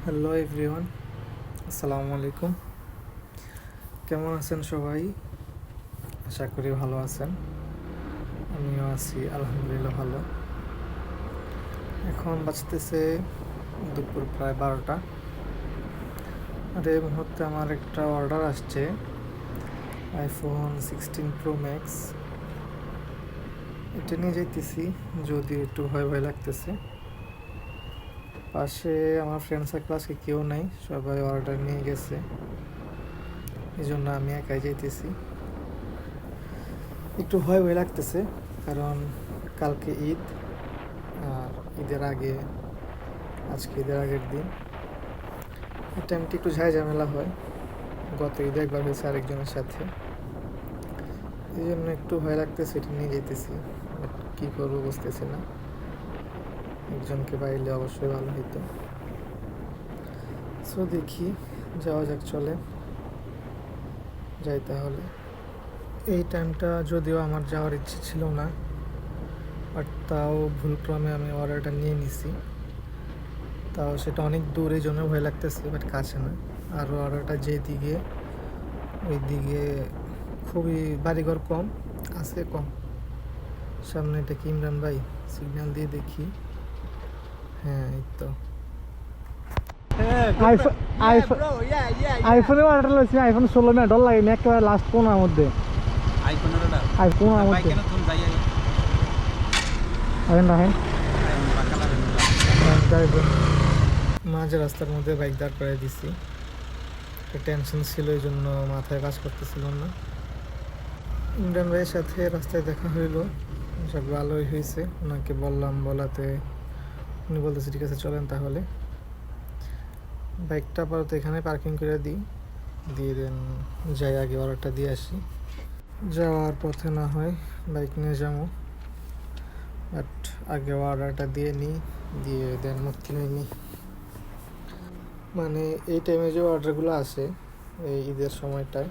Hello everyone, আসসালামু আলাইকুম। কেমন আছেন সবাই? আশা করি ভালো আছেন। আমিও আছি আলহামদুলিল্লাহ ভালো। এখন বাজতেছে দুপুর প্রায় 12টা। আর এই মুহূর্তে আমার একটা অর্ডার আসছে, আইফোন 16 প্রো ম্যাক্স। এটা নিয়ে যাইতেছি, যদিও একটু ভয় ভয় লাগতেছে। পাশে আমার ফ্রেন্ড সার্কেল আজকে কেউ নাই, সবাই অর্ডার নিয়ে গেছে, এই জন্য আমি একাই যাইতেছি। একটু ভয় ভয় লাগতেছে, কারণ কালকে ঈদ, আর ঈদের আগে আজকে ঈদের আগের দিন। এই টাইমটি একটু ঝামেলা হয়। গত ঈদে একবার হয়েছে আরেকজনের সাথে, এই জন্য একটু ভয় লাগতেছে। এটা নিয়ে যেতেছি, বাট কী করবো বুঝতেছি না। একজনকে পাইলে অবশ্যই ভালো হতো। সো দেখি, যাওয়া যাক, চলে যাই তাহলে। এই টাইমটা যদিও আমার যাওয়ার ইচ্ছে ছিল না, বাট তাও ভুলক্রমে আমি অর্ডারটা নিয়ে নিছি। তাও সেটা অনেক দূর, এই জন্য ভয় লাগতেছে, বাট কাছে না। আর অর্ডারটা যেদিকে, ওই দিকে খুবই বাড়িঘর কম আছে, কম। সামনে এটা কি ইমরান ভাই? সিগন্যাল দিয়ে দেখি। হ্যাঁ, এই তো আইফোনে অর্ডার লইছি। আইফোন 16 মে ডল লাগে একেবারে লাস্ট কোনার মধ্যে। আইফোনের অর্ডার কোনার মধ্যে কেন তুমি যাই আইন রাখেন মাঝে রাস্তার মধ্যে বাইক দাঁড় করে দিছি। টেনশন ছিল, এই জন্য মাথায় কাজ করতেছিল না। ইমরান ভাইয়ের সাথে রাস্তায় দেখা হইলো, সব ভালোই হয়েছে। ওনাকে বললাম, বলাতে উনি বলতেছে ঠিক আছে চলেন তাহলে। বাইকটা আপাতত এখানে পার্কিং করে দিয়ে দেন, যাই আগে অর্ডারটা দিয়ে আসি। যাওয়ার পথে না হয় বাইক নিয়ে যাবো, বাট আগে অর্ডারটা দিয়ে দেন মুখ কিনে নিই। মানে এই টাইমে যে অর্ডারগুলো আসে এই ঈদের সময়টায়,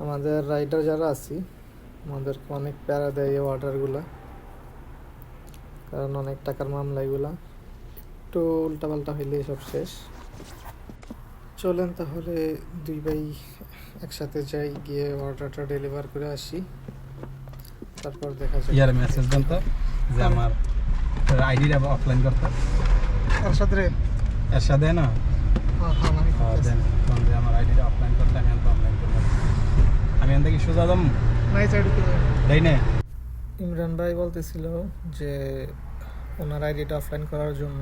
আমাদের রাইডার যারা আছি আমাদেরকে অনেক প্যারা দেয় এই অর্ডারগুলো, কারণ অনেক টাকার মামলা এগুলা। একটু উল্টাপাল্টা হইলে সব শেষ। চলেন তাহলে দুই ভাই একসাথে যাই, গিয়ে অর্ডারটা ডেলিভার করে আসি, তারপর দেখা যায়। ইয়ার মেসেজ দেন তো যে আমার আইডিটা অফলাইন করতে। এরশাদ দেয় না? দেন তখন যে আমার আইডিটা অফলাইন করতে, আমি তো অনলাইন করলাম। আমি এখান থেকে সোজা দাম দেয় না। ইমরান ভাই বলতেছিল যে ওনার আইডিটা অফলাইন করার জন্য,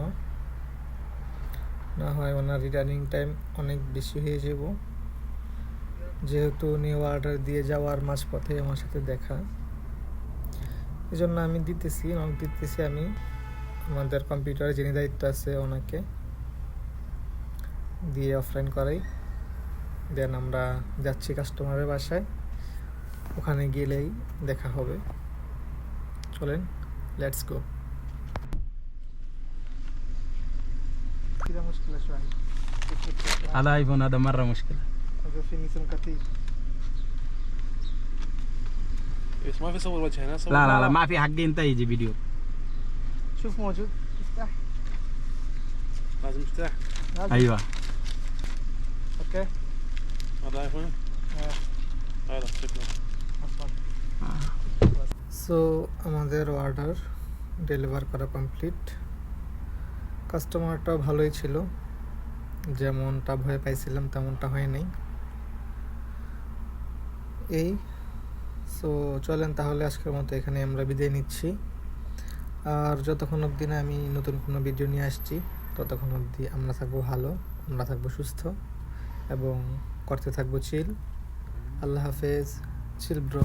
না হয় ওনার রিটার্নিং টাইম অনেক বেশি হয়ে যাব, যেহেতু নিউ অর্ডার দিয়ে যাওয়ার মাঝপথে আমার সাথে দেখা। এই জন্য আমি দিতেছি আমি আমাদের কম্পিউটারে যিনি দায়িত্ব আছে ওনাকে দিয়ে অফলাইন করাই। দেন আমরা যাচ্ছি কাস্টমারের বাসায়, ওখানে গেলেই দেখা হবে। চলেন, লেটস গো। كده مشكلة شوية. هذا ايفون هذا مرة مشكلة. هذا في نسم كثير. بس ما في صور وجه هنا صور. لا ما في حق انت يجي فيديو. شوف موجود، افتح. لازم تفتح. ايوه. اوكي. هذا ايفون. هذا شكله. সো আমাদের অর্ডার ডেলিভার করা কমপ্লিট। কাস্টমারটাও ভালোই ছিল, যেমনটা ভয় পাইছিলাম তেমনটা হয় নাই। এই সো চলেন তাহলে আজকের মতো এখানে আমরা বিদায় নিচ্ছি। আর যতক্ষণ অবধি না আমি নতুন কোনো ভিডিও নিয়ে আসছি, ততক্ষণ অবধি আমরা থাকবো ভালো, আমরা থাকবো সুস্থ এবং করতে থাকবো চিল। আল্লাহ হাফেজ, চিল ব্রো।